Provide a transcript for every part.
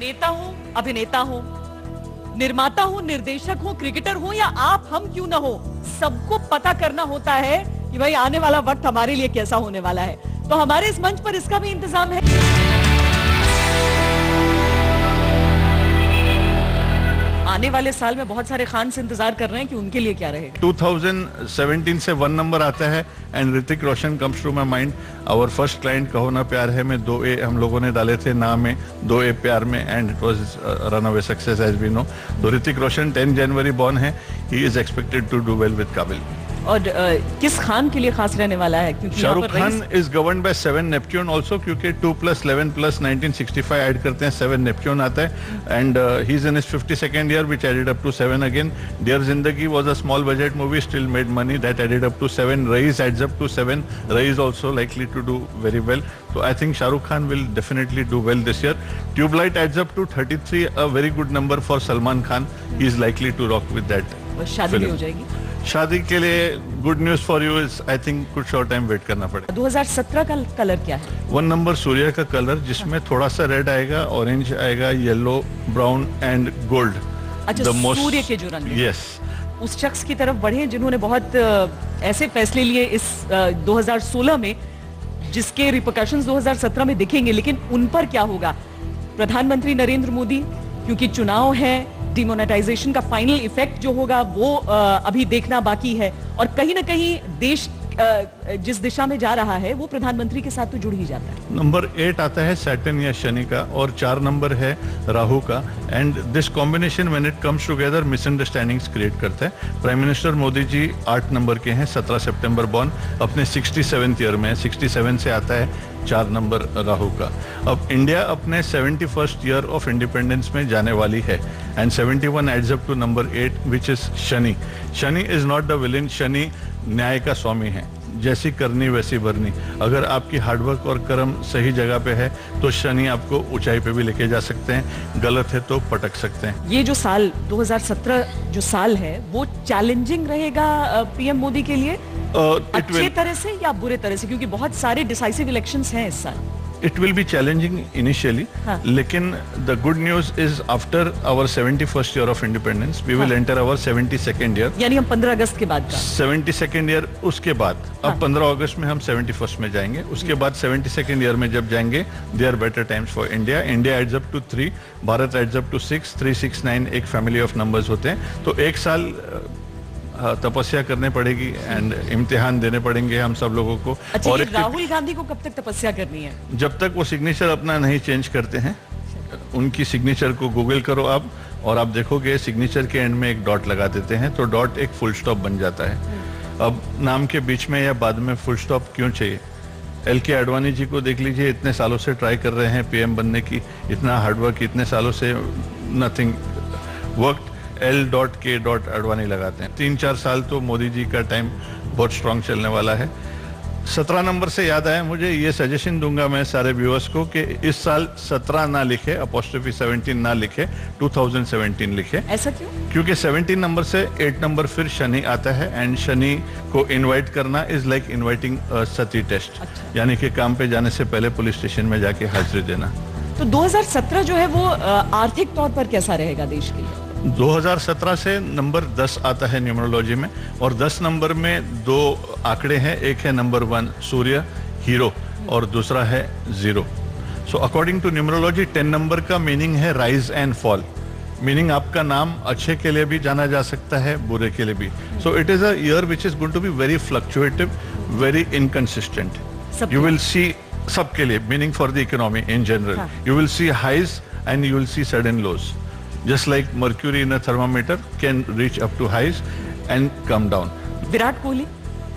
नेता हो, अभिनेता हो, निर्माता हो, निर्देशक हो, क्रिकेटर हो या आप हम क्यों ना हो, सबको पता करना होता है कि भाई आने वाला वक्त हमारे लिए कैसा होने वाला है। तो हमारे इस मंच पर इसका भी इंतजाम है। आने वाले साल में बहुत सारे खान से इंतजार कर रहे हैं कि उनके लिए क्या रहेगा। 2017 से 1 नंबर आता है and Hrithik Roshan comes to my mind. Our first client Kaho Naa प्यार है में 2A हम लोगों ने डाले थे नाम में, 2A प्यार में, and it was run away success as we know. तो ऋतिक रोशन 10 जनवरी बॉर्न है, he is expected to do well with Kaabil. और किस खान के लिए खास रहने वाला है? क्योंकि Shahrukh Khan is govern by 7 Neptune also, क्योंकि 2 + 11 + 1965 ऐड करते हैं, 7 नेपच्यून आता है and he is in his 52nd year which added up to 7 again. Dear Zindagi was a small budget movie, still made money, that added up to 7. Raees adds up to 7. Raees also likely to do very well. So I think Shah Rukh Khan will definitely do well this year. Tubelight adds up to 33, a very good number for Salman Khan. He is likely to rock with that. शादी भी हो जाएगी? शादी के लिए good news for you is I think कुछ short time wait करना पड़ेगा। 2017 का कलर क्या है? 1 नंबर सूर्य का कलर, जिसमें थोड़ा सा रेड आएगा, ऑरेंज आएगा, येलो, ब्राउन एंड गोल्ड। अच्छा, सूर्य के जो रंग। यस। उस शख्स की तरफ बढ़े जिन्होंने बहुत ऐसे फैसले लिए इस 2016 में जिसके रिपरकशंस 2017 में दिखेंगे, लेकिन उन पर क्या होगा? प्रधानमंत्री नरेंद्र मोदी, क्योंकि चुनाव है, डिमोनेटाइजेशन का फाइनल इफेक्ट जो होगा वो अभी देखना बाकी है, और कहीं ना कहीं देश जिस दिशा में जा रहा है वो प्रधानमंत्री के साथ तो जुड़ ही जाता है। नंबर 8 आता है सैटर्न या शनि का, और 4 नंबर है राहु का, and this combination when it comes together misunderstandings create करता है। Prime minister Modi ji 8 number के हैं, 17 सितंबर बॉर्न, अपने 67th ईयर में, 67 से आता है 4 नंबर राहु का। अब इंडिया अपने 71st ईयर ऑफ इंडिपेंडेंस में जाने वाली है, and 71 adds up to number 8 which is Shani. Shani is not the villain, Shani न्याय का स्वामी है, जैसी करनी वैसी भरनी। अगर आपकी हार्डवर्क और कर्म सही जगह पे है तो शनि आपको ऊंचाई पे भी लेके जा सकते हैं, गलत है तो पटक सकते हैं। ये जो साल 2017 जो साल है वो चैलेंजिंग रहेगा पीएम मोदी के लिए, अच्छे तरह से या बुरे तरह से, क्योंकि बहुत सारे डिसाइसिव इलेक्शंस हैं इस साल। It will be challenging initially, लेकिन the good news is after our 71st year of independence, we will enter our 72nd year. यानी हम 15 अगस्त के बाद का 72nd year, उसके बाद अब 15 अगस्त में हम 71st में जाएंगे, उसके बाद 72nd ईयर में जब जाएंगे, they are better times for India. India adds up to 3, Bharat adds up to 6, 3, 6, 9 एक family of numbers होते हैं। तो एक साल तपस्या करने पड़ेगी एंड इम्तिहान देने पड़ेंगे हम सब लोगों को। अच्छा, और राहुल गांधी को कब तक तपस्या करनी है? जब तक वो सिग्नेचर अपना नहीं चेंज करते हैं। उनकी सिग्नेचर को गूगल करो आप, और आप देखोगे सिग्नेचर के एंड में एक डॉट लगा देते हैं, तो डॉट एक फुल स्टॉप बन जाता है। अब नाम के बीच में या बाद में फुल स्टॉप क्यों चाहिए? LK आडवाणी जी को देख लीजिए, इतने सालों से ट्राई कर रहे हैं पीएम बनने की, इतना हार्डवर्क, इतने सालों से नथिंग वर्क, L.K. आडवाणी लगाते हैं। 3-4 साल तो मोदी जी का टाइम बहुत स्ट्रांग चलने वाला है। 17 नंबर से याद आया मुझे, ये सजेशन दूंगा मैं सारे व्यूअर्स को कि इस साल 17 ना लिखे, अपॉस्ट्रोफी 17 ना लिखे, 2017 लिखे। ऐसा क्यों? क्योंकि 17 नंबर से 8 नंबर फिर शनि आता है, एंड शनि को इनवाइट करना इज लाइक इनवाइटिंग सती टेस्ट। अच्छा। यानी कि काम पे जाने से पहले पुलिस स्टेशन में जाके हाजिरी देना। तो 2017 जो है वो आर्थिक तौर पर कैसा रहेगा देश के लिए? 2017 से नंबर 10 आता है न्यूमरोलॉजी में, और 10 नंबर में 2 आंकड़े हैं, एक है नंबर 1 सूर्य हीरो, और दूसरा है 0। So according to numerology 10 number का मीनिंग है राइज एंड फॉल, मीनिंग आपका नाम अच्छे के लिए भी जाना जा सकता है, बुरे के लिए भी। So it is a year which is going to be very fluctuative, very inconsistent. You will see, सबके लिए, meaning for the economy in general, you will see highs and you will see sudden lows. Just like mercury in a thermometer can reach up to highs and come down. Virat Kohli?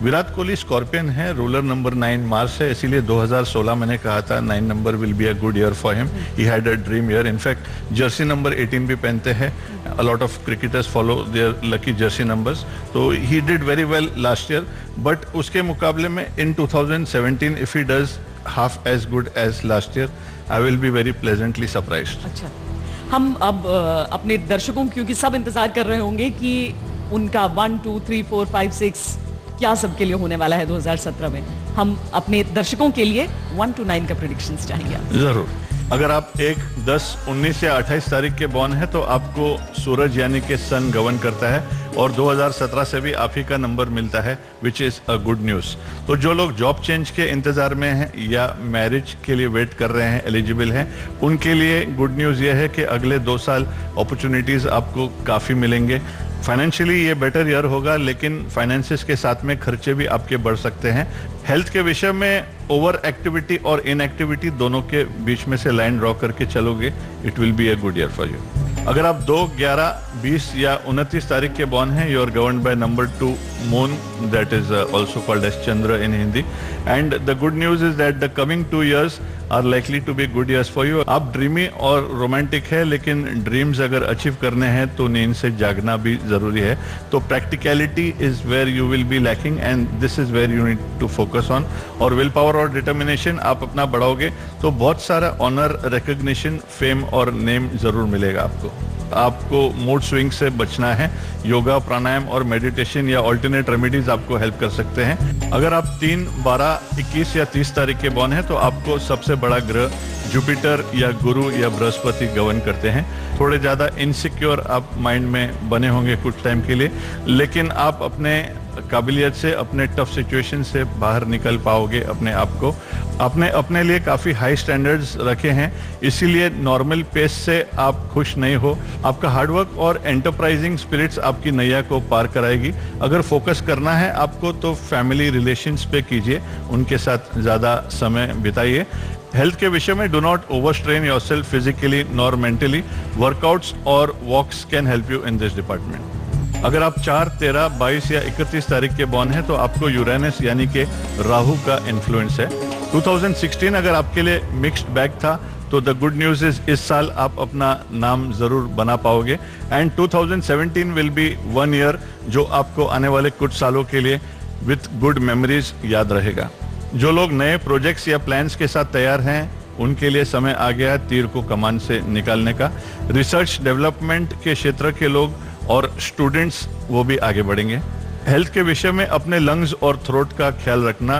Virat Kohli scorpion है, ruler number 9 Mars है, इसीलिए 2016 मैंने कहा था 9 number will be a good year for him. He had a dream year. In fact jersey number 18 भी पहनते हैं। A lot of cricketers follow their lucky jersey numbers. तो he did very well last year, but उसके मुकाबले में in 2017 if he does half as good as last year, I will be very pleasantly surprised. अच्छा, हम अब अपने दर्शकों, क्योंकि सब इंतजार कर रहे होंगे कि उनका 1, 2, 3, 4, 5, 6 क्या सबके लिए होने वाला है 2017 में, हम अपने दर्शकों के लिए 1 to 9 का प्रेडिक्शंस चाहेंगे। जरूर। अगर आप 1, 10, 19 या 28 तारीख के बॉर्न है तो आपको सूरज यानी कि सन गवर्न करता है और 2017 से भी आप ही का नंबर मिलता है, which is a good news. तो जो लोग जॉब चेंज के इंतजार में हैं या मैरिज के लिए वेट कर रहे हैं, एलिजिबल हैं, उनके लिए गुड न्यूज ये है कि अगले 2 साल अपॉर्चुनिटीज आपको काफी मिलेंगे। फाइनेंशियली ये बेटर ईयर होगा, लेकिन फाइनेंसेस के साथ में खर्चे भी आपके बढ़ सकते हैं। हेल्थ के विषय में ओवर एक्टिविटी और इनएक्टिविटी दोनों के बीच में से लाइन ड्रॉ करके चलोगे, it will be a good year for you. अगर आप 2, 11, 20 या 29 तारीख के बॉर्न हैं, you are governed by number 2 moon, that is also called as Chandra in Hindi. And the good news is that the coming 2 years are likely to be good years for you. आप dreamy और romantic है, लेकिन dreams अगर achieve करने हैं तो नींद से जागना भी जरूरी है। तो practicality is where you will be lacking and this is where you need to focus on. और विल पावर और डिटर्मिनेशन आप अपना बढ़ाओगे तो बहुत सारा ऑनर, रिकॉग्निशन, फेम और नेम जरूर मिलेगा आपको। आपको मूड स्विंग से बचना है। योगा, प्राणायाम और मेडिटेशन या ऑल्टरनेट रेमेडीज आपको हेल्प कर सकते हैं। अगर आप 3, 12, 21 या 30 तारीख के बॉर्न है तो आपको सबसे बड़ा ग्रह जुपिटर या गुरु या बृहस्पति गवर्न करते हैं। थोड़े ज्यादा इनसिक्योर आप माइंड में बने होंगे कुछ टाइम के लिए, लेकिन आप अपने काबिलियत से, अपने टफ सिचुएशन से बाहर निकल पाओगे। अपने आप को आपने अपने लिए काफी हाई स्टैंडर्ड्स रखे हैं, इसीलिए नॉर्मल पेस से आप खुश नहीं हो। आपका हार्डवर्क और एंटरप्राइजिंग स्पिरिट्स आपकी नैया को पार कराएगी। अगर फोकस करना है आपको तो फैमिली रिलेशंस पे कीजिए, उनके साथ ज्यादा समय बिताइए। हेल्थ के विषय में do not overstrain yourself physically nor mentally. Workouts और walks can help you in this department. अगर आप 4, 13, 22 या 31 तारीख के बॉर्न है तो आपको यूरेनस यानी कि राहु का इन्फ्लुएंस है। 2016 अगर आपके लिए मिक्स्ड बैग था तो द गुड न्यूज इज इस साल आप अपना नाम जरूर बना पाओगे। एंड 2017 विल बी 1 ईयर जो आपको आने वाले कुछ सालों के लिए विथ गुड मेमोरीज याद रहेगा। जो लोग नए प्रोजेक्ट्स या प्लान्स के साथ तैयार हैं उनके लिए समय आ गया है तीर को कमान से निकालने का। रिसर्च डेवलपमेंट के क्षेत्र के लोग और स्टूडेंट्स वो भी आगे बढ़ेंगे। हेल्थ के विषय में अपने लंग्स और थ्रोट का ख्याल रखना।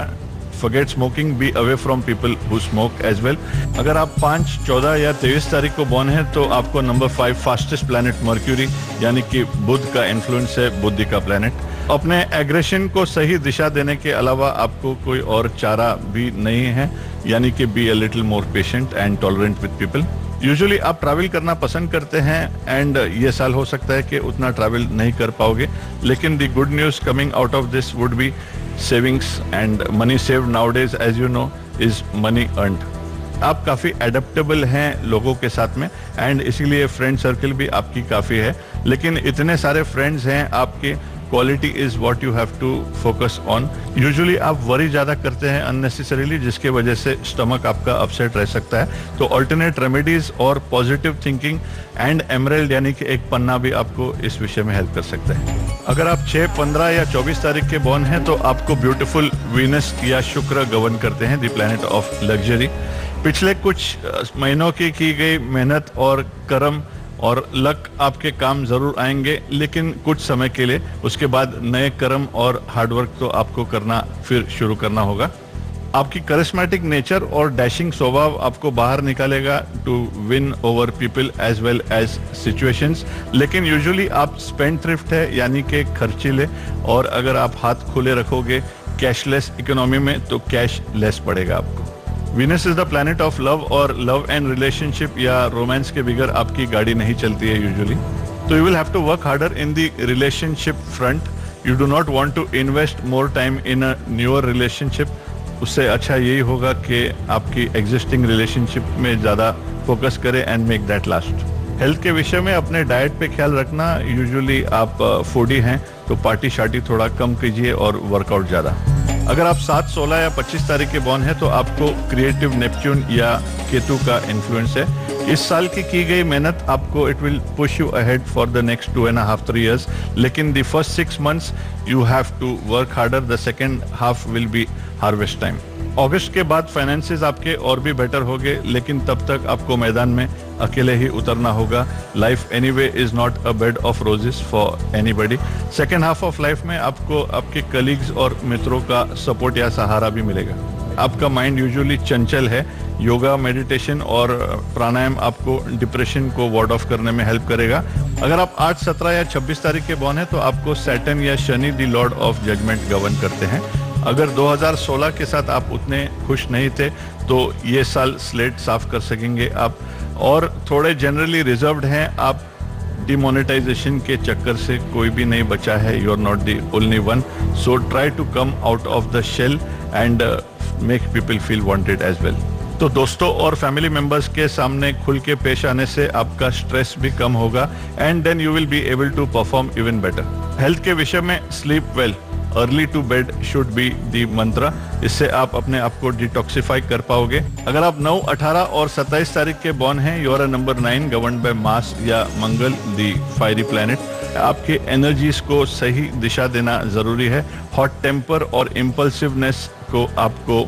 Forget smoking, be away from people who smoke as well. अगर आप 5, 14 या 23 तारीख को बॉर्न है तो आपको नंबर 5 फास्टेस्ट प्लैनेट मर्क्यूरी यानी कि बुध का इन्फ्लुएंस है, बुद्धि का प्लैनेट। अपने एग्रेशन को सही दिशा देने के अलावा आपको कोई और चारा भी नहीं है, यानी कि be a little more patient and tolerant with people. Usually आप ट्रैवल करना पसंद करते हैं एंड ये साल हो सकता है कि उतना ट्रैवल नहीं कर पाओगे, लेकिन the good news coming out of this would be savings and money saved nowadays as you know is money earned. आप काफी एडेप्टेबल हैं लोगों के साथ में एंड इसीलिए फ्रेंड सर्कल भी आपकी काफी है, लेकिन इतने सारे फ्रेंड्स हैं आपके, quality is what you have to focus on. Usually आप वरी ज्यादा करते हैं अननेसेसरीली, जिसके वजह से स्टमक आपका अपसेट रह सकता है। तो अल्टरनेट रेमेडीज और पॉजिटिव थिंकिंग एंड एमरेल्ड यानी कि एक पन्ना भी आपको इस विषय में हेल्प कर सकता है। अगर आप 6, 15 या 24 तारीख के बॉर्न हैं तो आपको ब्यूटीफुल वीनस या शुक्र गवर्न करते हैं, द प्लैनेट ऑफ लग्जरी। पिछले कुछ महीनों की गई मेहनत और कर्म और लक आपके काम जरूर आएंगे, लेकिन कुछ समय के लिए। उसके बाद नए कर्म और हार्डवर्क तो आपको करना फिर शुरू करना होगा। आपकी करिश्मेटिक नेचर और डैशिंग स्वभाव आपको बाहर निकालेगा to win over people as well as situations, लेकिन यूजुअली आप स्पेंड थ्रिफ्ट है यानी कि खर्चीले, और अगर आप हाथ खुले रखोगे कैशलेस इकोनॉमी में तो कैश लेस पड़ेगा आपको। Venus is the planet of love और लव एंड रिलेशनशिप या रोमांस के बिगर आपकी गाड़ी नहीं चलती है यूजुअली। तो you will have to work harder in the relationship front. You do not want to invest more time in a newer relationship. उससे अच्छा यही होगा कि आपकी एग्जिस्टिंग रिलेशनशिप में ज्यादा फोकस करें and make that last. Health के विषय में अपने डाइट पे ख्याल रखना। यूजुअली आप फूडी हैं तो पार्टी शार्टी थोड़ा कम कीजिए और वर्कआउट ज्यादा। अगर आप 7, 16 या 25 तारीख के बॉर्न है तो आपको क्रिएटिव नेपच्यून या केतु का इन्फ्लुएंस है। इस साल की गई मेहनत आपको it will push you ahead for the next 2.5, 3 years, लेकिन the first 6 months you have to work harder. The second half will be harvest time. अगस्त के बाद फाइनेंसेस आपके और भी बेटर होंगे, लेकिन तब तक आपको मैदान में अकेले ही उतरना होगा। Life anyway is not a bed of roses for anybody. Second half of life में आपको आपके कलीग्स और मित्रों का सपोर्ट या सहारा भी मिलेगा। आपका माइंड यूजुअली चंचल है, योगा, मेडिटेशन और प्राणायाम आपको डिप्रेशन को वार्ड ऑफ करने में हेल्प करेगा। अगर आप 8, 17 या 26 तारीख के बॉर्न है तो आपको सैटर्न या Shani the lord of judgement govern करते हैं। अगर 2016 के साथ आप उतने खुश नहीं थे तो ये साल स्लेट साफ कर सकेंगे आप, और थोड़े जनरली रिजर्व्ड हैं आप। डिमोनेटाइजेशन के चक्कर से कोई भी नहीं बचा है, you are not the only one, so try to come out of the shell and make people feel wanted as well. तो दोस्तों और फैमिली मेंबर्स के सामने खुल के पेश आने से आपका स्ट्रेस भी कम होगा and then you will be able to perform even better. Health के विषय में sleep well, early to bed should be the mantra, इससे आप अपने आप को डिटॉक्सिफाई कर पाओगे। अगर आप 9, 18 और 27 तारीख के बॉर्न हैं, you are number 9 govern by Mars या मंगल दी फायरी प्लैनेट। आपके एनर्जीज को सही दिशा देना जरूरी है। हॉट टेम्पर और इम्पल्सिवनेस को आपको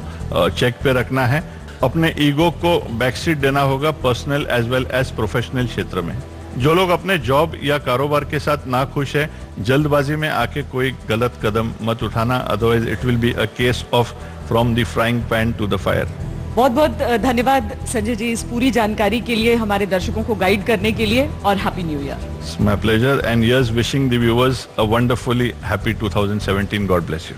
चेक पे रखना है। अपने ईगो को बैकसीट देना होगा personal as well as professional क्षेत्र में। जो लोग अपने जॉब या कारोबार के साथ ना खुश है, जल्दबाजी में आके कोई गलत कदम मत उठाना, otherwise it will be a case of from the frying pan to the fire. बहुत बहुत धन्यवाद संजय जी इस पूरी जानकारी के लिए, हमारे दर्शकों को गाइड करने के लिए, और happy new year. It's my pleasure and yes wishing the viewers a wonderfully happy 2017। God bless you.